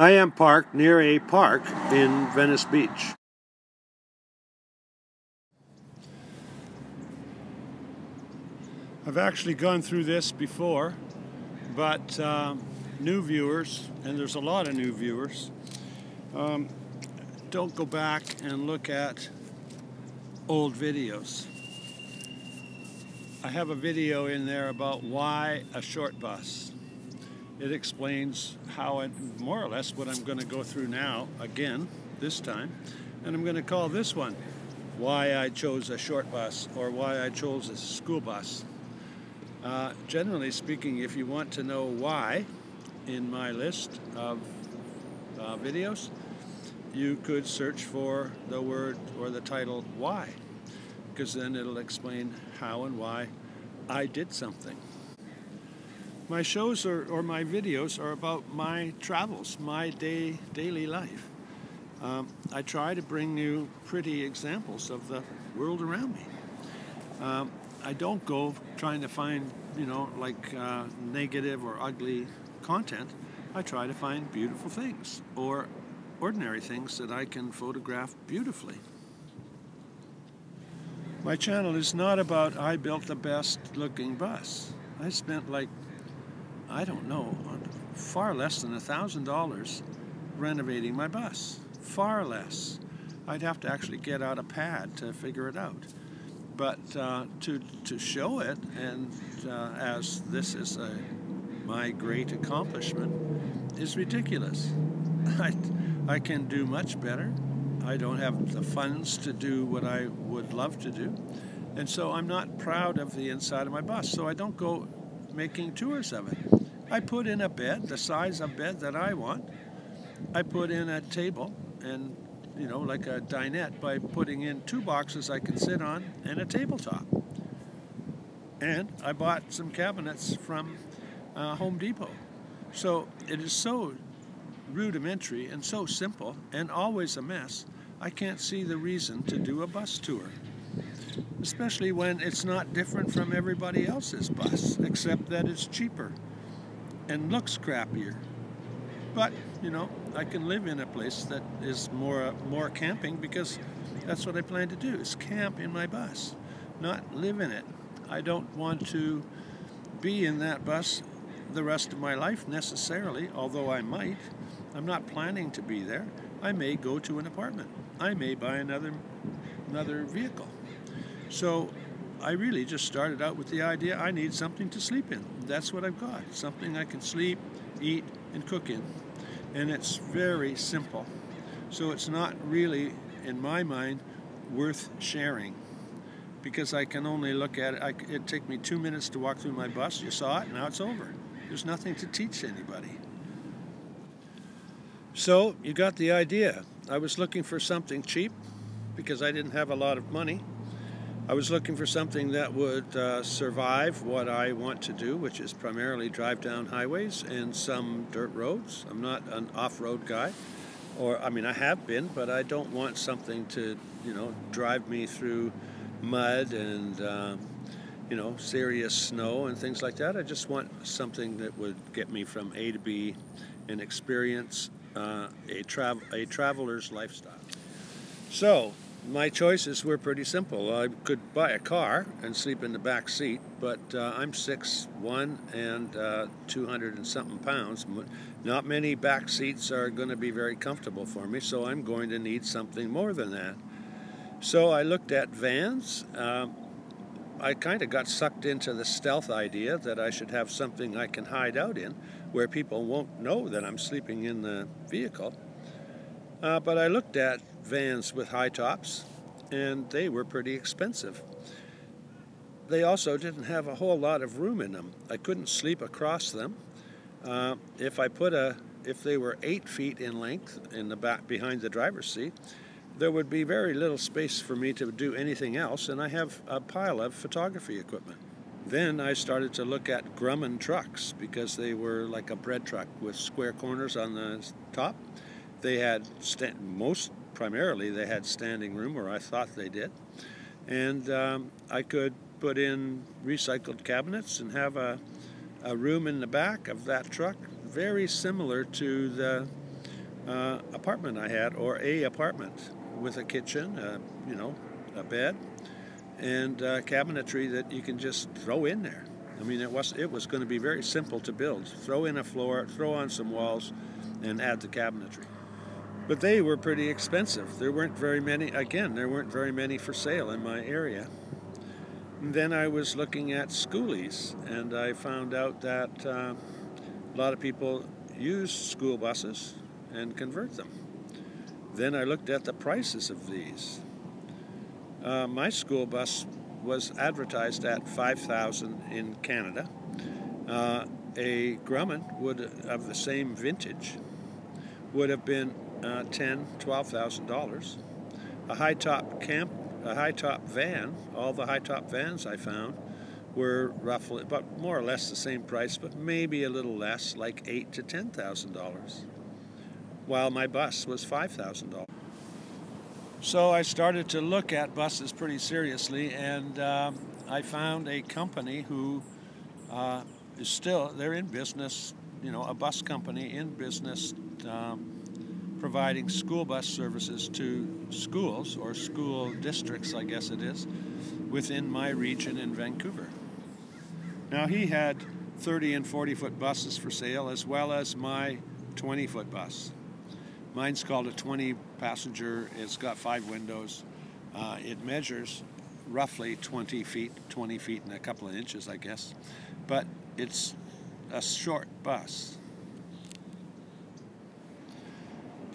I am parked near a park in Venice Beach. I've actually gone through this before, but new viewers, and there's a lot of new viewers, don't go back and look at old videos. I have a video in there about why a short bus. It explains how more or less what I'm going to go through now, again, this time, and I'm going to call this one why I chose a short bus or why I chose a school bus. Generally speaking, if you want to know why in my list of videos, you could search for the word or the title why, because then it'll explain how and why I did something. My shows or my videos are about my travels, my daily life. I try to bring you pretty examples of the world around me. I don't go trying to find, like negative or ugly content. I try to find beautiful things or ordinary things that I can photograph beautifully. My channel is not about I built the best looking bus. I spent I don't know, far less than $1,000 renovating my bus. Far less. I'd have to actually get out a pad to figure it out. But to show it, and as this is my great accomplishment, is ridiculous. I can do much better. I don't have the funds to do what I would love to do. And so I'm not proud of the inside of my bus, so I don't go making tours of it. I put in a bed, the size of bed that I want. I put in a table and, like a dinette, by putting in 2 boxes I can sit on and a tabletop. And I bought some cabinets from Home Depot. So it is so rudimentary and so simple and always a mess, I can't see the reason to do a bus tour. Especially when it's not different from everybody else's bus, except that it's cheaper and looks crappier. But, I can live in a place that is more camping, because that's what I plan to do, is camp in my bus, not live in it. I don't want to be in that bus the rest of my life necessarily, although I might. I'm not planning to be there. I may go to an apartment. I may buy another vehicle. So I really just started out with the idea I need something to sleep in. That's what I've got, something I can sleep, eat, and cook in. And it's very simple. So it's not really, in my mind, worth sharing, because I can only look at it. It'd take me 2 minutes to walk through my bus. You saw it, now it's over. There's nothing to teach anybody. So you got the idea. I was looking for something cheap because I didn't have a lot of money. I was looking for something that would survive what I want to do, which is primarily drive down highways and some dirt roads. I'm not an off-road guy. I have been, but I don't want something to, drive me through mud and, serious snow and things like that. I just want something that would get me from A to B and experience a traveler's lifestyle. So my choices were pretty simple. I could buy a car and sleep in the back seat, but I'm 6'1" and 200 and something pounds. Not many back seats are going to be very comfortable for me, so I'm going to need something more than that. So I looked at vans. I kind of got sucked into the stealth idea that I should have something I can hide out in where people won't know that I'm sleeping in the vehicle. But I looked at vans with high tops, and they were pretty expensive. They also didn't have a whole lot of room in them. I couldn't sleep across them. If they were 8 feet in length in the back behind the driver's seat, there would be very little space for me to do anything else, and I have a pile of photography equipment. Then I started to look at Grumman trucks, because they were like a bread truck with square corners on the top. They had primarily they had standing room, or I thought they did, and I could put in recycled cabinets and have a room in the back of that truck, very similar to the apartment I had, or a apartment with a kitchen, a bed, and cabinetry that you can just throw in there. I mean, it was going to be very simple to build. Throw in a floor, throw on some walls, and add the cabinetry. But they were pretty expensive. There weren't very many, again, there weren't very many for sale in my area. And then I was looking at Skoolies, and I found out that a lot of people use school buses and convert them. Then I looked at the prices of these. My school bus was advertised at $5,000 in Canada. A Grumman of the same vintage would have been $10,000, $12,000. A high-top van, all the high-top vans I found were roughly, but more or less the same price, but maybe a little less, like $8,000 to $10,000, while my bus was $5,000. So I started to look at buses pretty seriously, and I found a company who they're in business, a bus company in business providing school bus services to schools, or school districts, I guess it is, within my region in Vancouver. Now, he had 30 and 40-foot buses for sale, as well as my 20-foot bus. Mine's called a 20-passenger. It's got 5 windows. It measures roughly 20 feet and a couple of inches, I guess. But it's a short bus.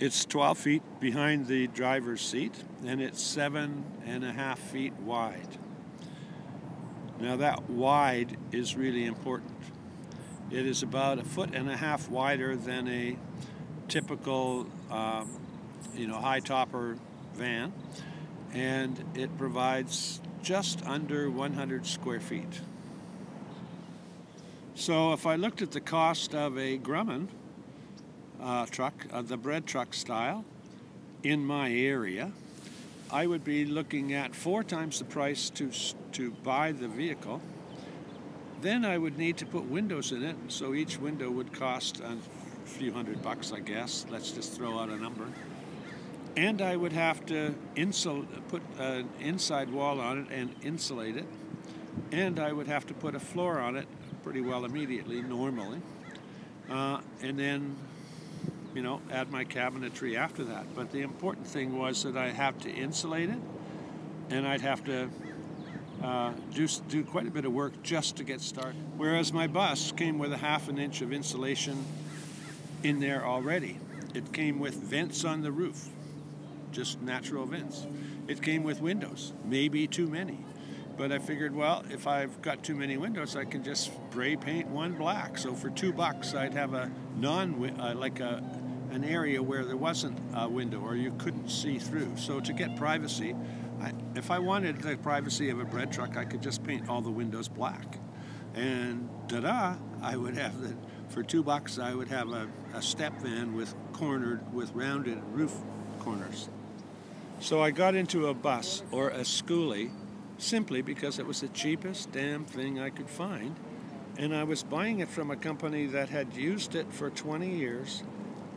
It's 12 feet behind the driver's seat, and it's 7.5 feet wide. Now, that wide is really important. It is about 1.5 feet wider than a typical high topper van, and it provides just under 100 square feet. So if I looked at the cost of a Grumman truck, the bread truck style, in my area, I would be looking at 4 times the price to buy the vehicle. Then I would need to put windows in it, so each window would cost a few $100, I guess. Let's just throw out a number. And I would have to put an inside wall on it and insulate it. And I would have to put a floor on it pretty well immediately, normally. And then, add my cabinetry after that. But the important thing was that I have to insulate it, and I'd have to do quite a bit of work just to get started. Whereas my bus came with 1/2 inch of insulation in there already. It came with vents on the roof, just natural vents. It came with windows, maybe too many. But I figured, well, if I've got too many windows, I can just spray paint one black. So for $2, I'd have a an area where there wasn't a window or you couldn't see through. So to get privacy, if I wanted the privacy of a bread truck, I could just paint all the windows black. And ta-da, I would have for $2, I would have a step van with rounded roof corners. So I got into a bus, or a Skoolie, simply because it was the cheapest damn thing I could find. And I was buying it from a company that had used it for 20 years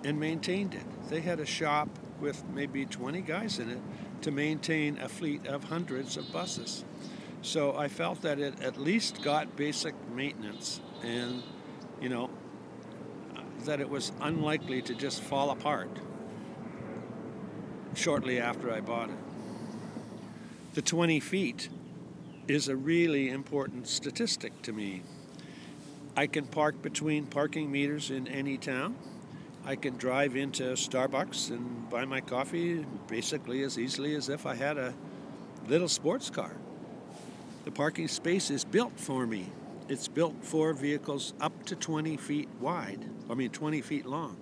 and maintained it. They had a shop with maybe 20 guys in it to maintain a fleet of hundreds of buses. So I felt that it at least got basic maintenance, and that it was unlikely to just fall apart shortly after I bought it. The 20 feet is a really important statistic to me. I can park between parking meters in any town. I can drive into Starbucks and buy my coffee basically as easily as if I had a little sports car. The parking space is built for me. It's built for vehicles up to 20 feet wide, 20 feet long.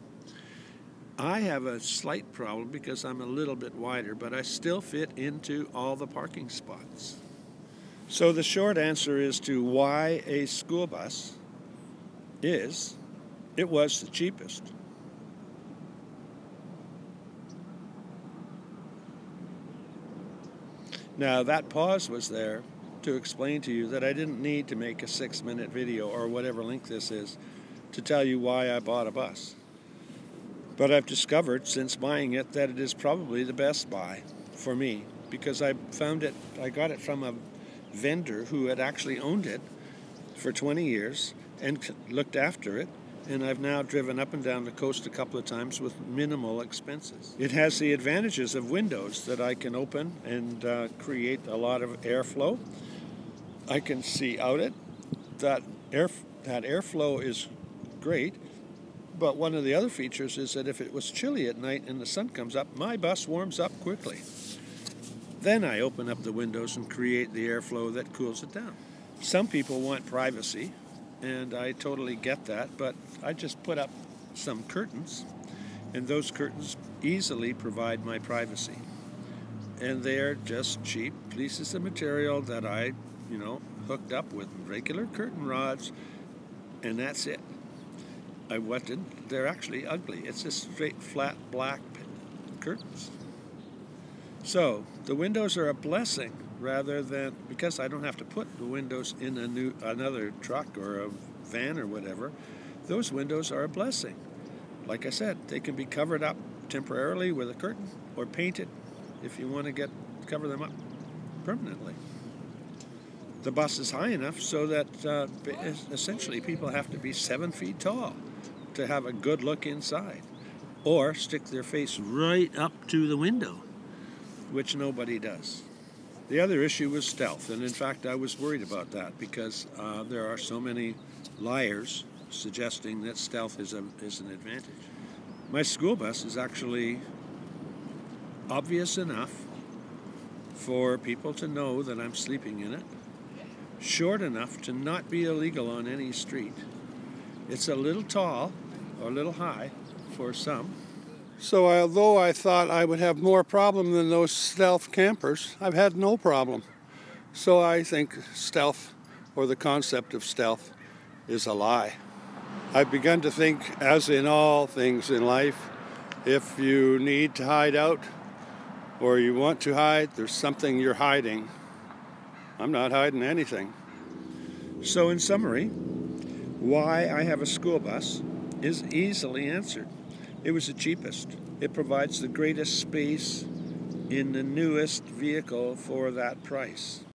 I have a slight problem because I'm a little bit wider, but I still fit into all the parking spots. So the short answer is to why a school bus is, it was the cheapest. Now that pause was there to explain to you that I didn't need to make a 6-minute video or whatever length this is to tell you why I bought a bus. But I've discovered since buying it that it is probably the best buy for me, because I got it from a vendor who had actually owned it for 20 years and looked after it, and I've now driven up and down the coast a couple of times with minimal expenses. It has the advantages of windows that I can open and create a lot of airflow. I can see out it. That airflow is great, but one of the other features is that if it was chilly at night and the sun comes up, my bus warms up quickly. Then I open up the windows and create the airflow that cools it down. Some people want privacy, and I totally get that, but I just put up some curtains, and those curtains easily provide my privacy. And they're just cheap pieces of material that I, hooked up with regular curtain rods, and that's it. They're actually ugly. It's just straight, flat, black curtains. So the windows are a blessing because I don't have to put the windows in another truck or a van or whatever. Those windows are a blessing. Like I said, they can be covered up temporarily with a curtain or painted if you want to cover them up permanently. The bus is high enough so that essentially people have to be 7 feet tall to have a good look inside, or stick their face right up to the window, which nobody does. The other issue was stealth, and in fact I was worried about that because there are so many liars suggesting that stealth is an advantage. My school bus is actually obvious enough for people to know that I'm sleeping in it, short enough to not be illegal on any street. It's a little tall or a little high for some. So although I thought I would have more problem than those stealth campers, I've had no problem. So I think stealth, or the concept of stealth, is a lie. I've begun to think, as in all things in life, if you need to hide out or you want to hide, there's something you're hiding. I'm not hiding anything. So in summary, why I have a school bus is easily answered. It was the cheapest. It provides the greatest space in the newest vehicle for that price.